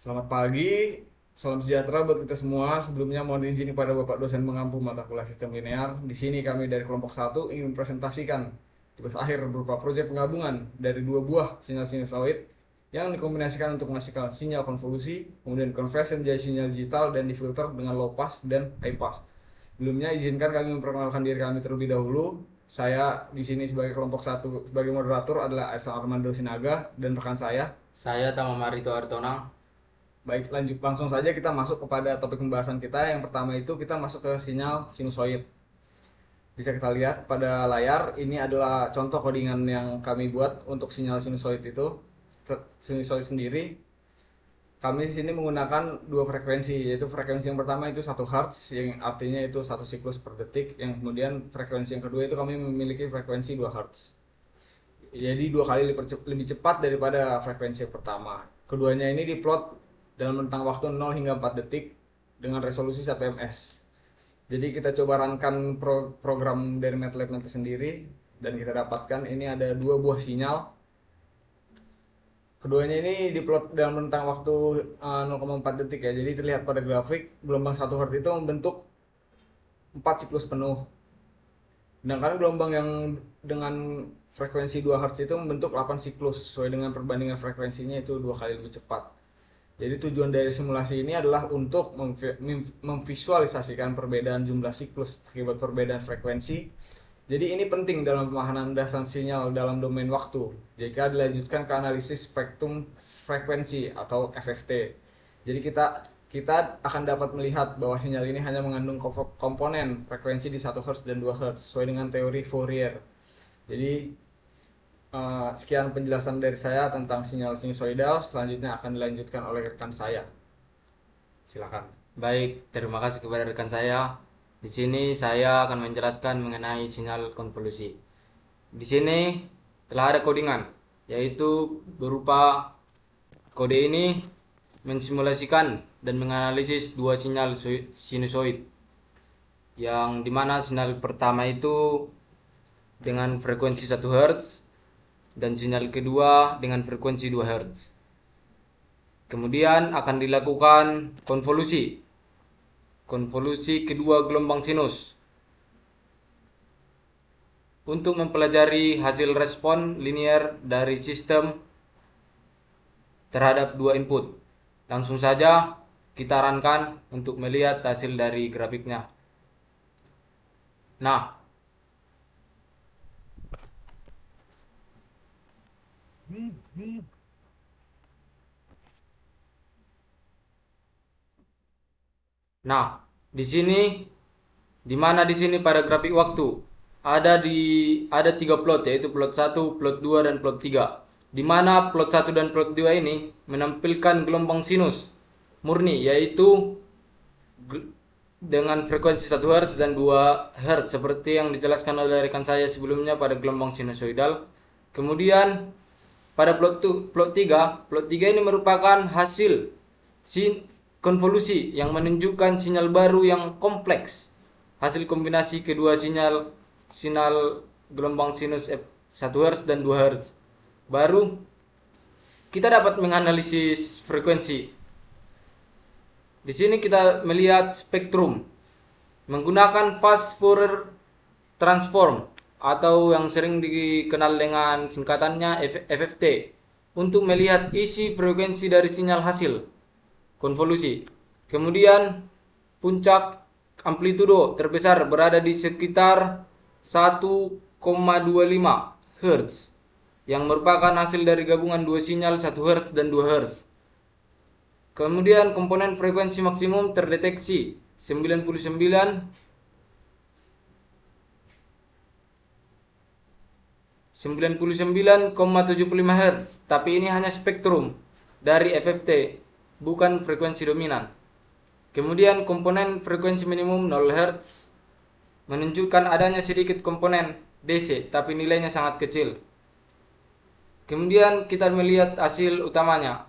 Selamat pagi, salam sejahtera buat kita semua. Sebelumnya mohon izin kepada Bapak dosen pengampu mata kuliah sistem linear. Di sini kami dari kelompok satu ingin mempresentasikan tugas akhir berupa proyek penggabungan dari dua buah sinyal sinusoid yang dikombinasikan untuk menghasilkan sinyal konvolusi, kemudian konversi menjadi sinyal digital dan difilter dengan low pass dan high pass. Sebelumnya izinkan kami memperkenalkan diri kami terlebih dahulu. Saya di sini sebagai kelompok satu sebagai moderator adalah Arsal Armando Sinaga dan rekan saya. Saya Tama Marito Artonang. Baik, lanjut langsung saja kita masuk kepada topik pembahasan kita. Yang pertama itu kita masuk ke sinyal sinusoid. Bisa kita lihat pada layar, ini adalah contoh codingan yang kami buat untuk sinyal sinusoid itu. Sinusoid sendiri, kami di sini menggunakan dua frekuensi, yaitu frekuensi yang pertama itu 1 Hz, yang artinya itu satu siklus per detik. Yang kemudian frekuensi yang kedua itu kami memiliki frekuensi 2 Hz. Jadi dua kali lebih cepat daripada frekuensi yang pertama. Keduanya ini diplot dalam rentang waktu 0 hingga 4 detik dengan resolusi 1 ms. Jadi kita coba runkan program dari MATLAB nanti sendiri dan kita dapatkan ini ada dua buah sinyal. Keduanya ini diplot dalam rentang waktu 0,4 detik ya. Jadi terlihat pada grafik gelombang 1 Hz itu membentuk 4 siklus penuh. Sedangkan gelombang yang dengan frekuensi 2 Hz itu membentuk 8 siklus sesuai dengan perbandingan frekuensinya itu dua kali lebih cepat. Jadi tujuan dari simulasi ini adalah untuk memvisualisasikan perbedaan jumlah siklus akibat perbedaan frekuensi. Jadi ini penting dalam pemahaman dasar sinyal dalam domain waktu jika dilanjutkan ke analisis spektrum frekuensi atau FFT. Jadi kita akan dapat melihat bahwa sinyal ini hanya mengandung komponen frekuensi di 1 Hz dan 2 Hz sesuai dengan teori Fourier. Jadi sekian penjelasan dari saya tentang sinyal sinusoidal. Selanjutnya akan dilanjutkan oleh rekan saya. Silakan. Baik, terima kasih kepada rekan saya. Di sini saya akan menjelaskan mengenai sinyal konvolusi. Di sini telah ada codingan, yaitu berupa kode ini mensimulasikan dan menganalisis dua sinyal sinusoid, yang dimana sinyal pertama itu dengan frekuensi 1 Hz dan sinyal kedua dengan frekuensi 2 Hz. Kemudian akan dilakukan konvolusi. Konvolusi kedua gelombang sinus untuk mempelajari hasil respon linear dari sistem terhadap dua input. Langsung saja kita runkan untuk melihat hasil dari grafiknya. Nah, nah, di sini di mana di sini pada grafik waktu ada tiga plot, yaitu plot 1, plot 2 dan plot 3. Di mana plot 1 dan plot 2 ini menampilkan gelombang sinus murni, yaitu dengan frekuensi 1 Hz dan 2 Hz seperti yang dijelaskan oleh rekan saya sebelumnya pada gelombang sinusoidal. Kemudian pada plot 3 ini merupakan hasil konvolusi yang menunjukkan sinyal baru yang kompleks. Hasil kombinasi kedua sinyal gelombang sinus 1 Hz dan 2 Hz. Baru kita dapat menganalisis frekuensi. Di sini kita melihat spektrum menggunakan fast Fourier transform atau yang sering dikenal dengan singkatannya FFT untuk melihat isi frekuensi dari sinyal hasil konvolusi. Kemudian puncak amplitudo terbesar berada di sekitar 1,25 Hz yang merupakan hasil dari gabungan dua sinyal 1 Hz dan 2 Hz. Kemudian komponen frekuensi maksimum terdeteksi 99,75 Hz, tapi ini hanya spektrum dari FFT, bukan frekuensi dominan. Kemudian komponen frekuensi minimum 0 Hz menunjukkan adanya sedikit komponen DC, tapi nilainya sangat kecil. Kemudian kita melihat hasil utamanya.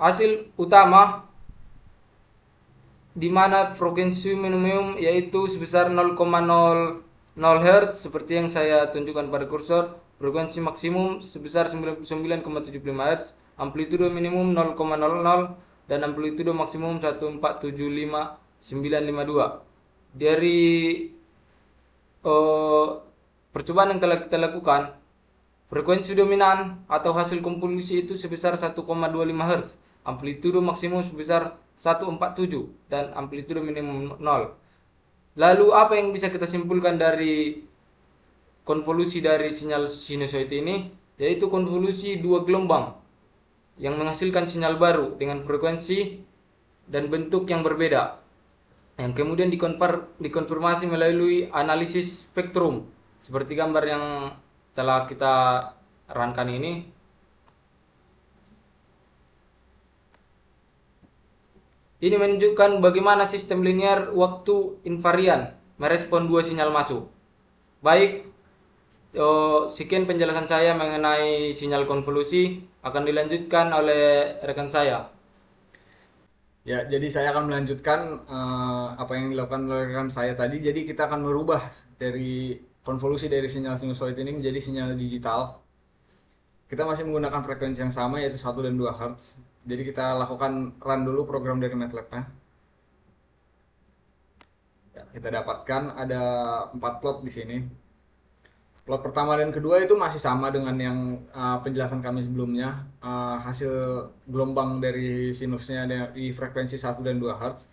Hasil utama di mana frekuensi minimum yaitu sebesar 0,00 Hz seperti yang saya tunjukkan pada kursor. frekuensi maksimum sebesar 99,75 Hz, amplitudo minimum 0,00 dan amplitudo maksimum 1475952. Dari percobaan yang telah kita lakukan, frekuensi dominan atau hasil konvolusi itu sebesar 1,25 Hz, amplitudo maksimum sebesar 147 dan amplitudo minimum 0. Lalu apa yang bisa kita simpulkan dari konvolusi dari sinyal sinusoid ini? Yaitu konvolusi dua gelombang yang menghasilkan sinyal baru dengan frekuensi dan bentuk yang berbeda, yang kemudian dikonfirmasi melalui analisis spektrum seperti gambar yang telah kita rankan ini. Ini menunjukkan bagaimana sistem linear waktu invarian merespon dua sinyal masuk. Baik, sekian penjelasan saya mengenai sinyal konvolusi, akan dilanjutkan oleh rekan saya. Ya, jadi saya akan melanjutkan apa yang dilakukan oleh rekan saya tadi. Jadi kita akan merubah dari konvolusi dari sinyal sinusoid ini menjadi sinyal digital. Kita masih menggunakan frekuensi yang sama, yaitu 1 dan 2 Hz. Jadi kita lakukan run dulu program dari MATLAB-nya. Ya, kita dapatkan ada 4 plot di sini. Plot pertama dan kedua itu masih sama dengan yang penjelasan kami sebelumnya. Hasil gelombang dari sinusnya di frekuensi 1 dan 2 Hz.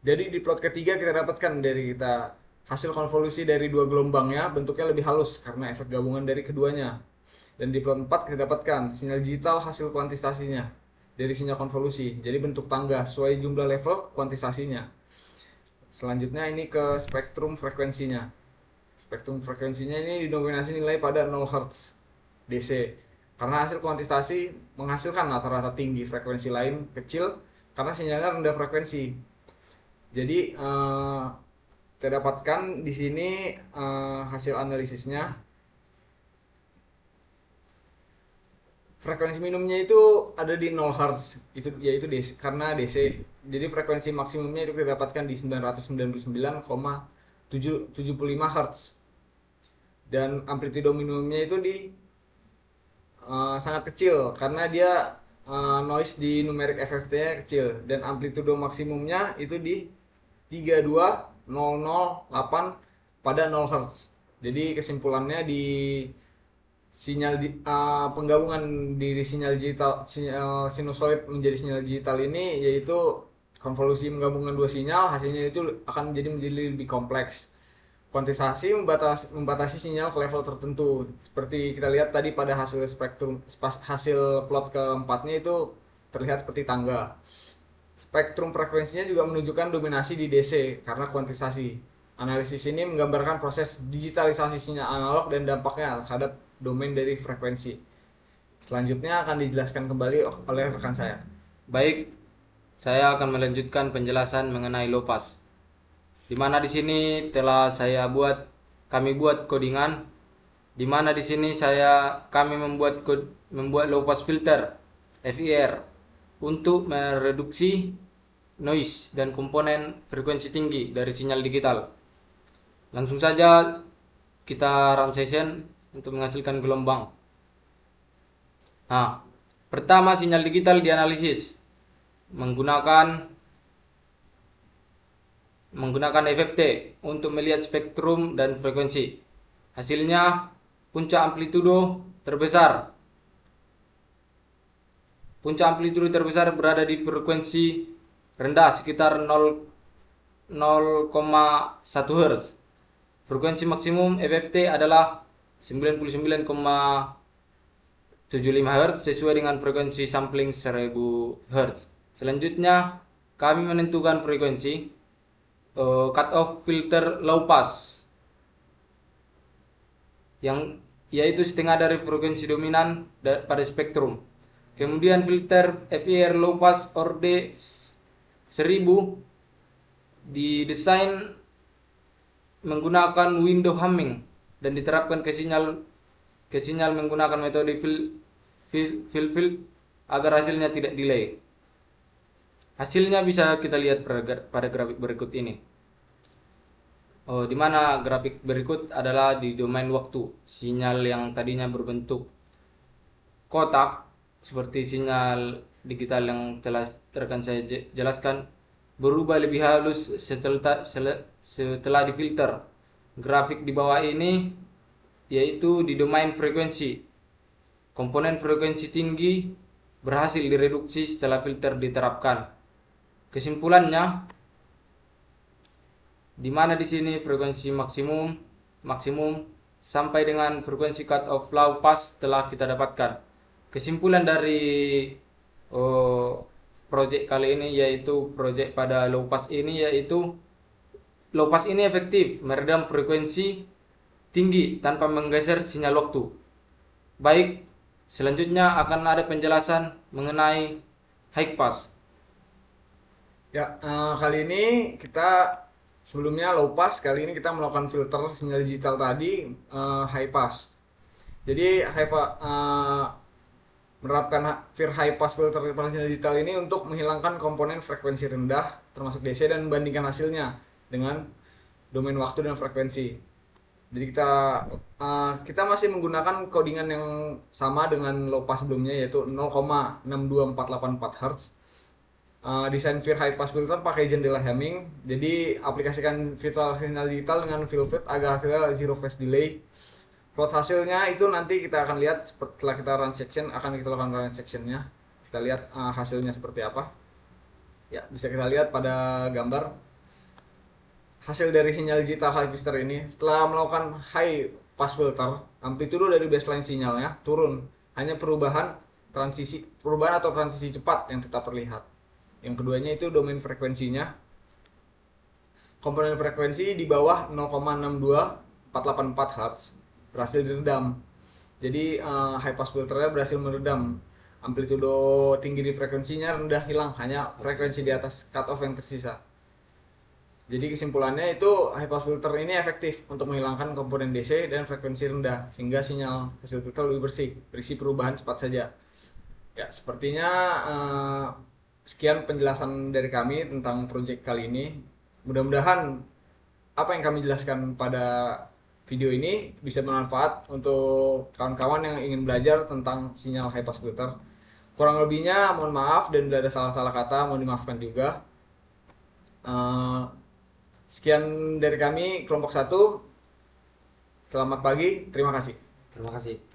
Jadi di plot ketiga kita dapatkan dari kita hasil konvolusi dari dua gelombangnya bentuknya lebih halus karena efek gabungan dari keduanya. Dan di plot 4 kita dapatkan sinyal digital hasil kuantisasinya dari sinyal konvolusi. Jadi bentuk tangga sesuai jumlah level kuantisasinya. Selanjutnya ini ke spektrum frekuensinya. Spektrum frekuensinya ini didominasi nilai pada 0 Hz DC. Karena hasil kuantisasi menghasilkan rata-rata tinggi, frekuensi lain kecil karena sinyalnya rendah frekuensi. Jadi kita dapatkan di sini hasil analisisnya. Frekuensi minimumnya itu ada di 0 Hz, itu yaitu DC, karena DC. Jadi frekuensi maksimumnya itu kita dapatkan di 999,75 Hz. Dan amplitudo minimumnya itu di sangat kecil karena dia noise di numeric FFT-nya kecil, dan amplitudo maksimumnya itu di 32008 pada 0 Hz. Jadi kesimpulannya di sinyal penggabungan dari sinyal digital, sinyal sinusoid menjadi sinyal digital ini, yaitu konvolusi menggabungkan dua sinyal, hasilnya itu akan menjadi lebih kompleks. Kuantisasi membatasi sinyal ke level tertentu. Seperti kita lihat tadi pada hasil spektrum, hasil plot keempatnya itu terlihat seperti tangga. Spektrum frekuensinya juga menunjukkan dominasi di DC karena kuantisasi. Analisis ini menggambarkan proses digitalisasi sinyal analog dan dampaknya terhadap domain dari frekuensi. Selanjutnya akan dijelaskan kembali oleh rekan saya. Baik, saya akan melanjutkan penjelasan mengenai low pass. Di mana di sini telah kami buat codingan, di mana di sini kami membuat low pass filter FIR untuk mereduksi noise dan komponen frekuensi tinggi dari sinyal digital. Langsung saja kita run session untuk menghasilkan gelombang. Nah, pertama sinyal digital dianalisis menggunakan FFT untuk melihat spektrum dan frekuensi. Hasilnya puncak amplitudo terbesar. Puncak amplitudo terbesar berada di frekuensi rendah sekitar 0,1 Hz. Frekuensi maksimum FFT adalah 99,75 Hz sesuai dengan frekuensi sampling 1000 Hz. Selanjutnya kami menentukan frekuensi cut off filter low pass yang yaitu setengah dari frekuensi dominan pada spektrum. Kemudian filter FIR low pass ORD 1000 didesain menggunakan window humming dan diterapkan ke sinyal menggunakan metode fill agar hasilnya tidak delay. Hasilnya bisa kita lihat pada grafik berikut ini. Oh, di mana grafik berikut adalah di domain waktu. Sinyal yang tadinya berbentuk kotak seperti sinyal digital yang telah rekan saya jelaskan berubah lebih halus setelah difilter. Grafik di bawah ini yaitu di domain frekuensi. Komponen frekuensi tinggi berhasil direduksi setelah filter diterapkan. Kesimpulannya, di mana di sini frekuensi maksimum sampai dengan frekuensi cut off low pass telah kita dapatkan. Kesimpulan dari project kali ini yaitu project pada low pass ini yaitu low pass ini efektif meredam frekuensi tinggi tanpa menggeser sinyal waktu. Baik, selanjutnya akan ada penjelasan mengenai high pass. Ya, kali ini kita sebelumnya low pass, kali ini kita melakukan filter sinyal digital tadi, high pass. Jadi menerapkan high pass filter pada sinyal digital ini untuk menghilangkan komponen frekuensi rendah termasuk DC dan membandingkan hasilnya dengan domain waktu dan frekuensi. Jadi kita masih menggunakan codingan yang sama dengan low pass sebelumnya yaitu 0,62484 Hz. Desain high pass filter pakai jendela Hamming. Jadi aplikasikan filter sinyal digital dengan filter agar hasilnya zero phase delay. Plot hasilnya itu nanti kita akan lihat setelah kita run section, akan kita lakukan run sectionnya. Kita lihat hasilnya seperti apa. Ya, bisa kita lihat pada gambar hasil dari sinyal digital high filter ini. Setelah melakukan high pass filter, amplitudo dari baseline sinyalnya turun. Hanya perubahan atau transisi cepat yang tetap terlihat. Yang keduanya itu domain frekuensinya. Komponen frekuensi di bawah 0,62484 Hz berhasil diredam. Jadi high pass filternya berhasil meredam amplitudo tinggi di frekuensinya, rendah hilang, hanya frekuensi di atas cut off yang tersisa. Jadi kesimpulannya itu high pass filter ini efektif untuk menghilangkan komponen DC dan frekuensi rendah sehingga sinyal hasil filter lebih bersih, berisi perubahan cepat saja. Ya, sepertinya sekian penjelasan dari kami tentang project kali ini. Mudah-mudahan apa yang kami jelaskan pada video ini bisa bermanfaat untuk kawan-kawan yang ingin belajar tentang sinyal high pass filter. Kurang lebihnya mohon maaf dan bila ada salah-salah kata mohon dimaafkan juga. Sekian dari kami kelompok 1. Selamat pagi, terima kasih. Terima kasih.